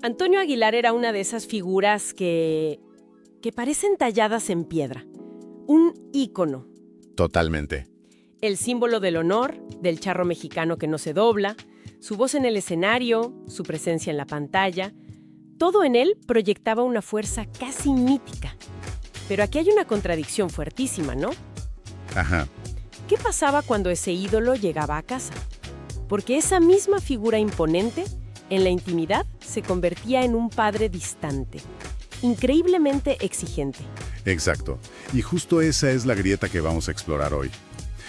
Antonio Aguilar era una de esas figuras que parecen talladas en piedra. Un ícono. Totalmente. El símbolo del honor, del charro mexicano que no se dobla, su voz en el escenario, su presencia en la pantalla. Todo en él proyectaba una fuerza casi mítica. Pero aquí hay una contradicción fuertísima, ¿no? Ajá. ¿Qué pasaba cuando ese ídolo llegaba a casa? Porque esa misma figura imponente, en la intimidad, se convertía en un padre distante, increíblemente exigente. Exacto. Y justo esa es la grieta que vamos a explorar hoy.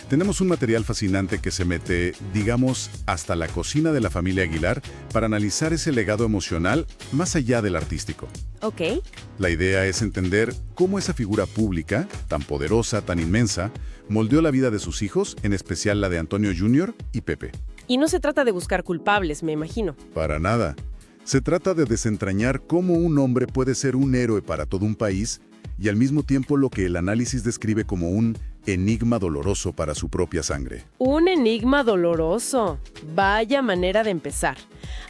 Tenemos un material fascinante que se mete, digamos, hasta la cocina de la familia Aguilar para analizar ese legado emocional más allá del artístico. Ok. La idea es entender cómo esa figura pública, tan poderosa, tan inmensa, moldeó la vida de sus hijos, en especial la de Antonio Jr. y Pepe. Y no se trata de buscar culpables, me imagino. Para nada. Se trata de desentrañar cómo un hombre puede ser un héroe para todo un país y al mismo tiempo lo que el análisis describe como un enigma doloroso para su propia sangre. Un enigma doloroso. Vaya manera de empezar.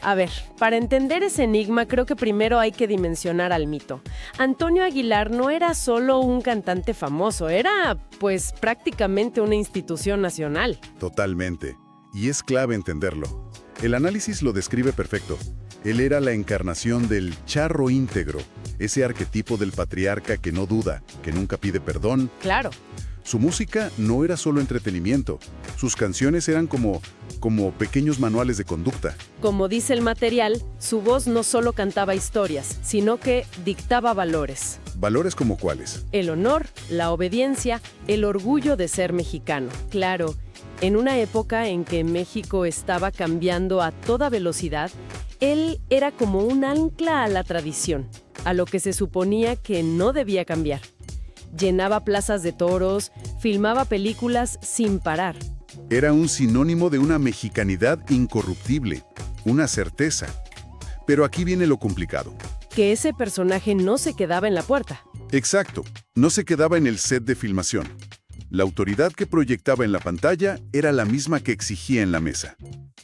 A ver, para entender ese enigma creo que primero hay que dimensionar al mito. Antonio Aguilar no era solo un cantante famoso, era, pues, prácticamente una institución nacional. Totalmente. Y es clave entenderlo. El análisis lo describe perfecto. Él era la encarnación del charro íntegro, ese arquetipo del patriarca que no duda, que nunca pide perdón. Claro. Su música no era solo entretenimiento. Sus canciones eran como pequeños manuales de conducta. Como dice el material, su voz no solo cantaba historias, sino que dictaba valores. ¿Valores como cuáles? El honor, la obediencia, el orgullo de ser mexicano. Claro, en una época en que México estaba cambiando a toda velocidad, él era como un ancla a la tradición, a lo que se suponía que no debía cambiar. Llenaba plazas de toros, filmaba películas sin parar. Era un sinónimo de una mexicanidad incorruptible, una certeza. Pero aquí viene lo complicado. Que ese personaje no se quedaba en la puerta. Exacto, no se quedaba en el set de filmación. La autoridad que proyectaba en la pantalla era la misma que exigía en la mesa.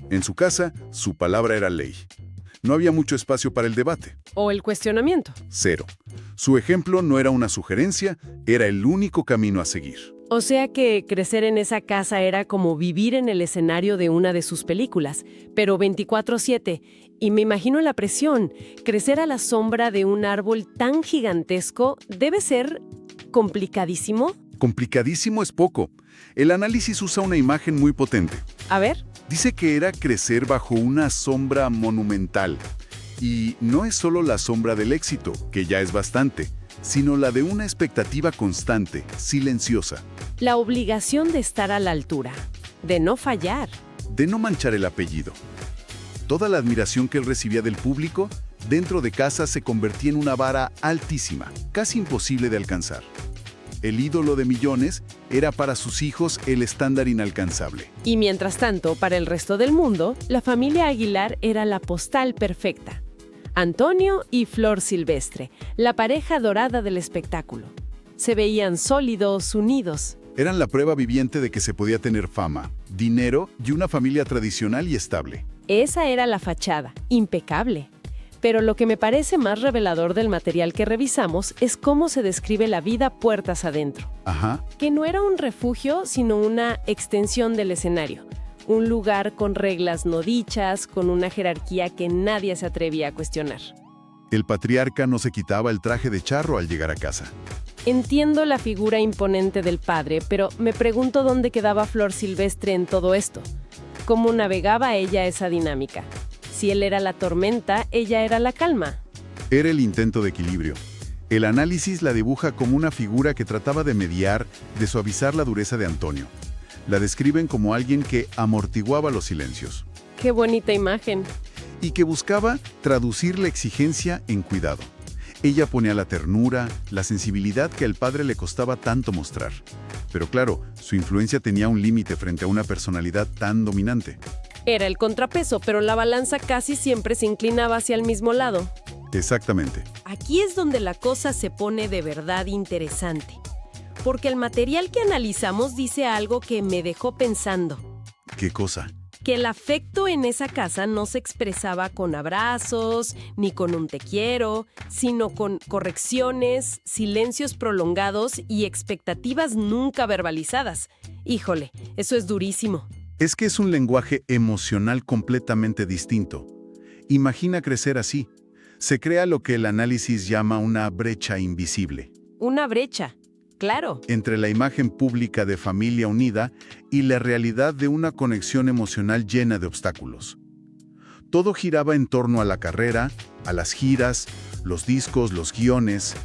En su casa, su palabra era ley. No había mucho espacio para el debate. O el cuestionamiento. Cero. Su ejemplo no era una sugerencia, era el único camino a seguir. O sea que crecer en esa casa era como vivir en el escenario de una de sus películas, pero 24/7. Y me imagino la presión. Crecer a la sombra de un árbol tan gigantesco debe ser complicadísimo. Complicadísimo es poco. El análisis usa una imagen muy potente. A ver. Dice que era crecer bajo una sombra monumental. Y no es solo la sombra del éxito, que ya es bastante, sino la de una expectativa constante, silenciosa. La obligación de estar a la altura, de no fallar. De no manchar el apellido. Toda la admiración que él recibía del público, dentro de casa se convertía en una vara altísima, casi imposible de alcanzar. El ídolo de millones era para sus hijos el estándar inalcanzable. Y mientras tanto, para el resto del mundo, la familia Aguilar era la postal perfecta. Antonio y Flor Silvestre, la pareja dorada del espectáculo. Se veían sólidos, unidos. Eran la prueba viviente de que se podía tener fama, dinero y una familia tradicional y estable. Esa era la fachada, impecable. Pero lo que me parece más revelador del material que revisamos es cómo se describe la vida puertas adentro. Ajá. Que no era un refugio, sino una extensión del escenario. Un lugar con reglas no dichas, con una jerarquía que nadie se atrevía a cuestionar. El patriarca no se quitaba el traje de charro al llegar a casa. Entiendo la figura imponente del padre, pero me pregunto dónde quedaba Flor Silvestre en todo esto. ¿Cómo navegaba ella esa dinámica? Si él era la tormenta, ella era la calma. Era el intento de equilibrio. El análisis la dibuja como una figura que trataba de mediar, de suavizar la dureza de Antonio. La describen como alguien que amortiguaba los silencios. ¡Qué bonita imagen! Y que buscaba traducir la exigencia en cuidado. Ella ponía la ternura, la sensibilidad que al padre le costaba tanto mostrar. Pero claro, su influencia tenía un límite frente a una personalidad tan dominante. Era el contrapeso, pero la balanza casi siempre se inclinaba hacia el mismo lado. Exactamente. Aquí es donde la cosa se pone de verdad interesante. Porque el material que analizamos dice algo que me dejó pensando. ¿Qué cosa? que el afecto en esa casa no se expresaba con abrazos, ni con un te quiero, sino con correcciones, silencios prolongados y expectativas nunca verbalizadas. Híjole, eso es durísimo. Es que es un lenguaje emocional completamente distinto. Imagina crecer así. Se crea lo que el análisis llama una brecha invisible. Una brecha, claro. Entre la imagen pública de familia unida y la realidad de una conexión emocional llena de obstáculos. Todo giraba en torno a la carrera, a las giras, los discos, los guiones,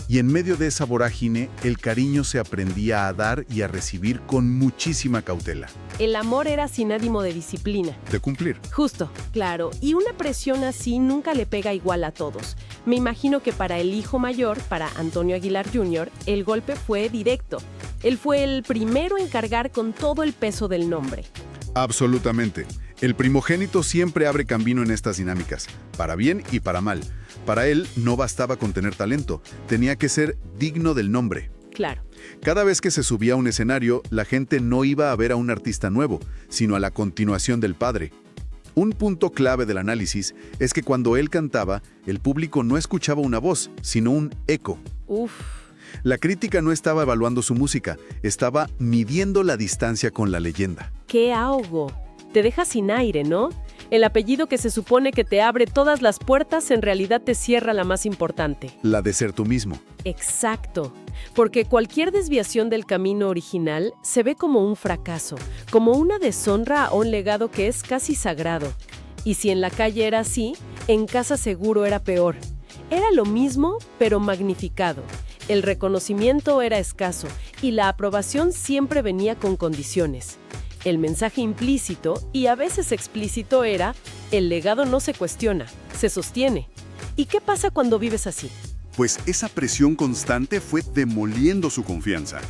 y en medio de esa vorágine, el cariño se aprendía a dar y a recibir con muchísima cautela. El amor era sin ánimo de disciplina. De cumplir. Justo, claro. Y una presión así nunca le pega igual a todos. Me imagino que para el hijo mayor, para Antonio Aguilar Jr., el golpe fue directo. Él fue el primero en cargar con todo el peso del nombre. Absolutamente. El primogénito siempre abre camino en estas dinámicas, para bien y para mal. Para él no bastaba con tener talento, tenía que ser digno del nombre. Claro. Cada vez que se subía a un escenario, la gente no iba a ver a un artista nuevo, sino a la continuación del padre. Un punto clave del análisis es que cuando él cantaba, el público no escuchaba una voz, sino un eco. Uf. La crítica no estaba evaluando su música, estaba midiendo la distancia con la leyenda. ¡Qué ahogo! Te deja sin aire, ¿no? El apellido que se supone que te abre todas las puertas en realidad te cierra la más importante. La de ser tú mismo. Exacto, porque cualquier desviación del camino original se ve como un fracaso, como una deshonra a un legado que es casi sagrado. Y si en la calle era así, en casa seguro era peor. Era lo mismo, pero magnificado. El reconocimiento era escaso y la aprobación siempre venía con condiciones. El mensaje implícito y a veces explícito era: el legado no se cuestiona, se sostiene. ¿Y qué pasa cuando vives así? Pues esa presión constante fue demoliendo su confianza.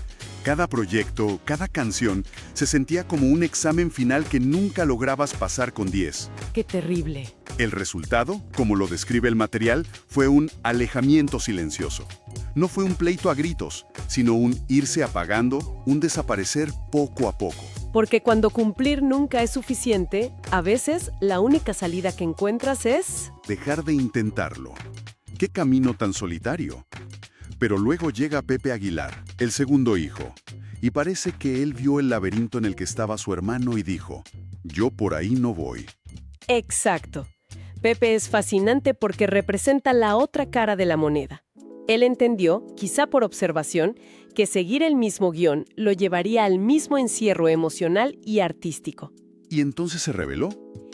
Cada proyecto, cada canción, se sentía como un examen final que nunca lograbas pasar con 10. ¡Qué terrible! El resultado, como lo describe el material, fue un alejamiento silencioso. No fue un pleito a gritos, sino un irse apagando, un desaparecer poco a poco. Porque cuando cumplir nunca es suficiente, a veces la única salida que encuentras es... dejar de intentarlo. ¡Qué camino tan solitario! Pero luego llega Pepe Aguilar, el segundo hijo, y parece que él vio el laberinto en el que estaba su hermano y dijo: yo por ahí no voy. Exacto. Pepe es fascinante porque representa la otra cara de la moneda. Él entendió, quizá por observación, que seguir el mismo guión lo llevaría al mismo encierro emocional y artístico. ¿Y entonces se rebeló?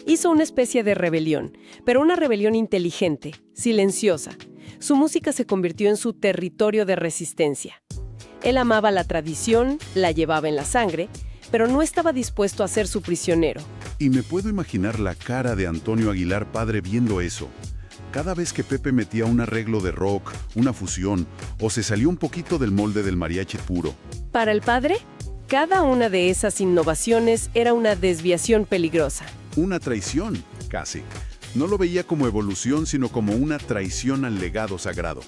Hizo una especie de rebelión, pero una rebelión inteligente, silenciosa. Su música se convirtió en su territorio de resistencia. Él amaba la tradición, la llevaba en la sangre, pero no estaba dispuesto a ser su prisionero. Y me puedo imaginar la cara de Antonio Aguilar padre viendo eso. Cada vez que Pepe metía un arreglo de rock, una fusión, o se salió un poquito del molde del mariachi puro. Para el padre, cada una de esas innovaciones era una desviación peligrosa. Una traición, casi. No lo veía como evolución, sino como una traición al legado sagrado.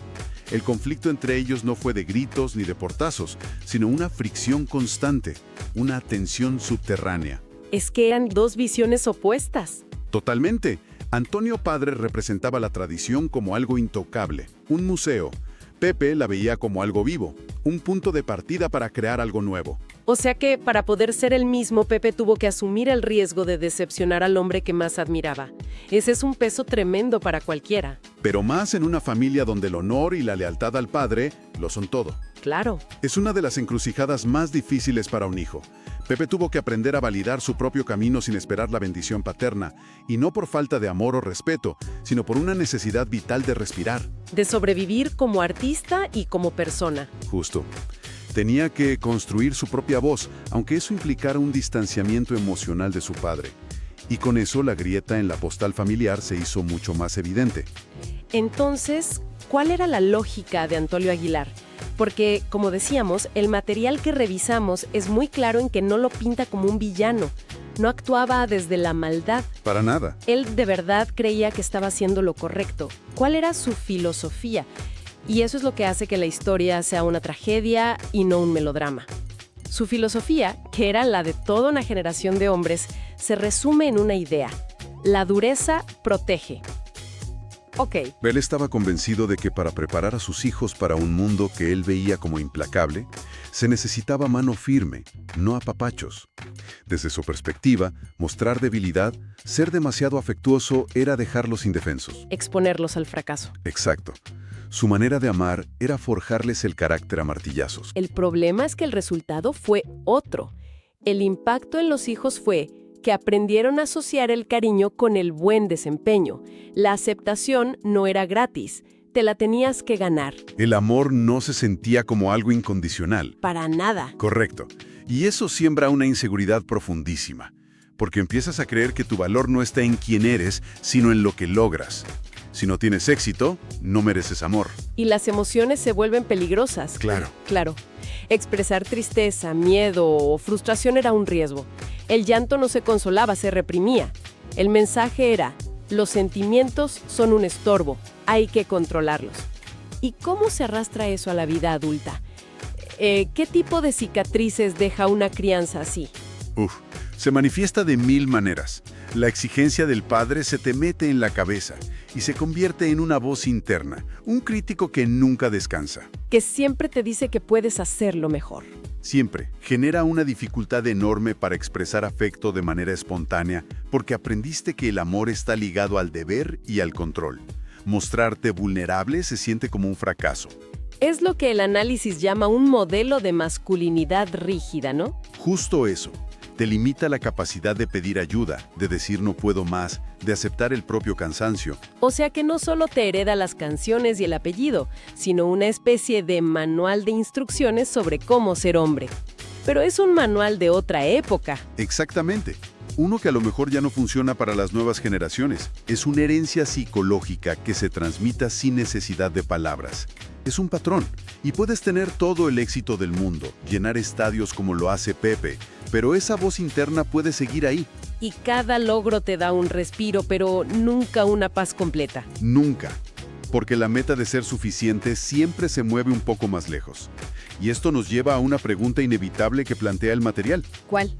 El conflicto entre ellos no fue de gritos ni de portazos, sino una fricción constante, una tensión subterránea. Es que eran dos visiones opuestas. Totalmente. Antonio padre representaba la tradición como algo intocable, un museo. Pepe la veía como algo vivo, un punto de partida para crear algo nuevo. O sea que, para poder ser el mismo, Pepe tuvo que asumir el riesgo de decepcionar al hombre que más admiraba. Ese es un peso tremendo para cualquiera. Pero más en una familia donde el honor y la lealtad al padre lo son todo. Claro. Es una de las encrucijadas más difíciles para un hijo. Pepe tuvo que aprender a validar su propio camino sin esperar la bendición paterna, y no por falta de amor o respeto, sino por una necesidad vital de respirar. De sobrevivir como artista y como persona. Justo. Tenía que construir su propia voz, aunque eso implicara un distanciamiento emocional de su padre. Y con eso la grieta en la postal familiar se hizo mucho más evidente. Entonces, ¿cuál era la lógica de Antonio Aguilar? Porque, como decíamos, el material que revisamos es muy claro en que no lo pinta como un villano. No actuaba desde la maldad. Para nada. Él de verdad creía que estaba haciendo lo correcto. ¿Cuál era su filosofía? Y eso es lo que hace que la historia sea una tragedia y no un melodrama. Su filosofía, que era la de toda una generación de hombres, se resume en una idea: la dureza protege. Ok, Él estaba convencido de que para preparar a sus hijos para un mundo que él veía como implacable, se necesitaba mano firme, no apapachos. Desde su perspectiva, mostrar debilidad, ser demasiado afectuoso era dejarlos indefensos. exponerlos al fracaso. Exacto. Su manera de amar era forjarles el carácter a martillazos. El problema es que el resultado fue otro. El impacto en los hijos fue que aprendieron a asociar el cariño con el buen desempeño. La aceptación no era gratis, te la tenías que ganar. El amor no se sentía como algo incondicional. Para nada. Correcto. Y eso siembra una inseguridad profundísima, porque empiezas a creer que tu valor no está en quién eres, sino en lo que logras. Si no tienes éxito, no mereces amor. Y las emociones se vuelven peligrosas. Claro. Claro. Expresar tristeza, miedo o frustración era un riesgo. El llanto no se consolaba, se reprimía. El mensaje era: los sentimientos son un estorbo, hay que controlarlos. ¿Y cómo se arrastra eso a la vida adulta? ¿Qué tipo de cicatrices deja una crianza así? Se manifiesta de 1000 maneras. La exigencia del padre se te mete en la cabeza y se convierte en una voz interna, un crítico que nunca descansa. Que siempre te dice que puedes hacerlo mejor. Siempre genera una dificultad enorme para expresar afecto de manera espontánea porque aprendiste que el amor está ligado al deber y al control. Mostrarte vulnerable se siente como un fracaso. Es lo que el análisis llama un modelo de masculinidad rígida, ¿no? Justo eso. Te limita la capacidad de pedir ayuda, de decir no puedo más, de aceptar el propio cansancio. O sea que no solo te hereda las canciones y el apellido, sino una especie de manual de instrucciones sobre cómo ser hombre. Pero es un manual de otra época. Exactamente. Uno que a lo mejor ya no funciona para las nuevas generaciones. Es una herencia psicológica que se transmita sin necesidad de palabras. Es un patrón. Y puedes tener todo el éxito del mundo, llenar estadios como lo hace Pepe, pero esa voz interna puede seguir ahí. Y cada logro te da un respiro, pero nunca una paz completa. Nunca. Porque la meta de ser suficiente siempre se mueve un poco más lejos. Y esto nos lleva a una pregunta inevitable que plantea el material. ¿Cuál?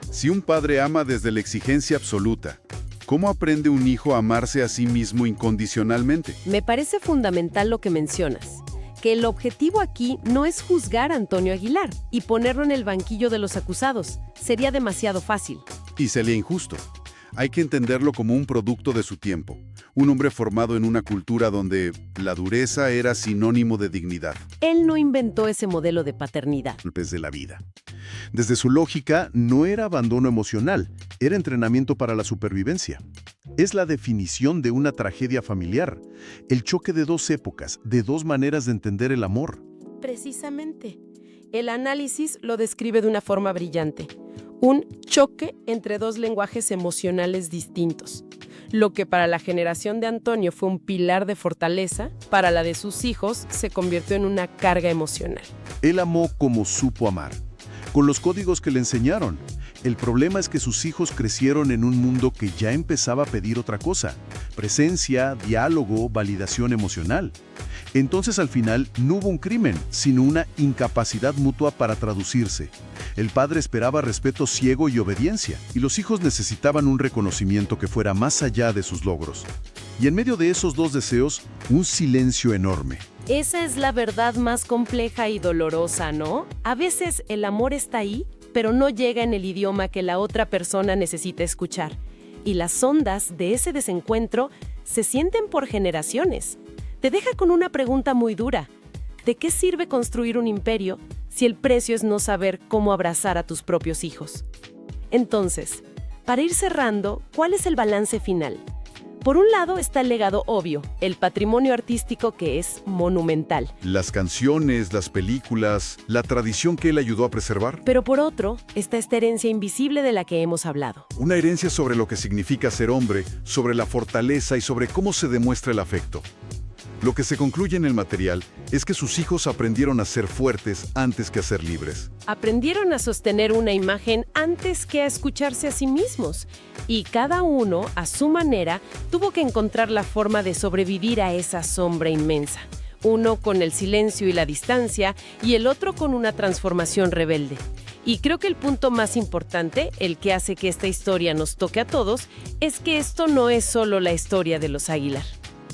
Si un padre ama desde la exigencia absoluta, ¿cómo aprende un hijo a amarse a sí mismo incondicionalmente? Me parece fundamental lo que mencionas, que el objetivo aquí no es juzgar a Antonio Aguilar y ponerlo en el banquillo de los acusados. Sería demasiado fácil. Y sería injusto. Hay que entenderlo como un producto de su tiempo. Un hombre formado en una cultura donde la dureza era sinónimo de dignidad. Él no inventó ese modelo de paternidad. Desde la vida. Desde su lógica, no era abandono emocional, era entrenamiento para la supervivencia. Es la definición de una tragedia familiar, el choque de dos épocas, de dos maneras de entender el amor. Precisamente. El análisis lo describe de una forma brillante. Un choque entre dos lenguajes emocionales distintos. Lo que para la generación de Antonio fue un pilar de fortaleza, para la de sus hijos se convirtió en una carga emocional. Él amó como supo amar, con los códigos que le enseñaron. El problema es que sus hijos crecieron en un mundo que ya empezaba a pedir otra cosa: presencia, diálogo, validación emocional. Entonces al final no hubo un crimen, sino una incapacidad mutua para traducirse. El padre esperaba respeto ciego y obediencia, y los hijos necesitaban un reconocimiento que fuera más allá de sus logros. Y en medio de esos dos deseos, un silencio enorme. Esa es la verdad más compleja y dolorosa, ¿no? A veces el amor está ahí, pero no llega en el idioma que la otra persona necesita escuchar. Y las ondas de ese desencuentro se sienten por generaciones. Te deja con una pregunta muy dura. ¿De qué sirve construir un imperio si el precio es no saber cómo abrazar a tus propios hijos? Entonces, para ir cerrando, ¿cuál es el balance final? Por un lado está el legado obvio, el patrimonio artístico que es monumental. Las canciones, las películas, la tradición que él ayudó a preservar. Pero por otro, está esta herencia invisible de la que hemos hablado. Una herencia sobre lo que significa ser hombre, sobre la fortaleza y sobre cómo se demuestra el afecto. Lo que se concluye en el material es que sus hijos aprendieron a ser fuertes antes que a ser libres. Aprendieron a sostener una imagen antes que a escucharse a sí mismos. Y cada uno, a su manera, tuvo que encontrar la forma de sobrevivir a esa sombra inmensa. Uno con el silencio y la distancia, y el otro con una transformación rebelde. Y creo que el punto más importante, el que hace que esta historia nos toque a todos, es que esto no es solo la historia de los Aguilar.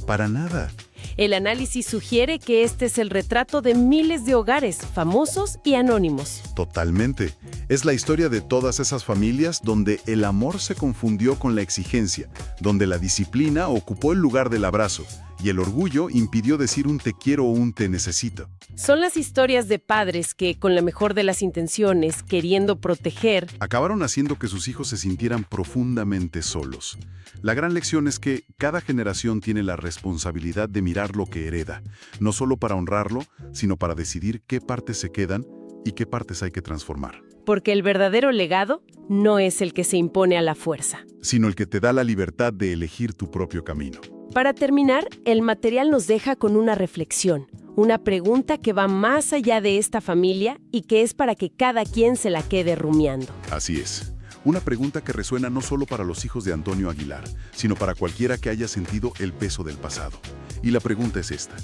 Para nada. El análisis sugiere que este es el retrato de miles de hogares, famosos y anónimos. Totalmente. Es la historia de todas esas familias donde el amor se confundió con la exigencia, donde la disciplina ocupó el lugar del abrazo y el orgullo impidió decir un te quiero o un te necesito. Son las historias de padres que, con la mejor de las intenciones, queriendo proteger, Acabaron haciendo que sus hijos se sintieran profundamente solos. La gran lección es que cada generación tiene la responsabilidad de mirar lo que hereda, no solo para honrarlo, sino para decidir qué partes se quedan y qué partes hay que transformar, porque el verdadero legado no es el que se impone a la fuerza. sino el que te da la libertad de elegir tu propio camino. Para terminar, el material nos deja con una reflexión, una pregunta que va más allá de esta familia y que es para que cada quien se la quede rumiando. Así es. Una pregunta que resuena no solo para los hijos de Antonio Aguilar, sino para cualquiera que haya sentido el peso del pasado. Y la pregunta es esta.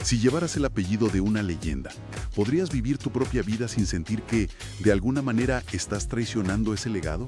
Si llevaras el apellido de una leyenda, ¿podrías vivir tu propia vida sin sentir que, de alguna manera, estás traicionando ese legado?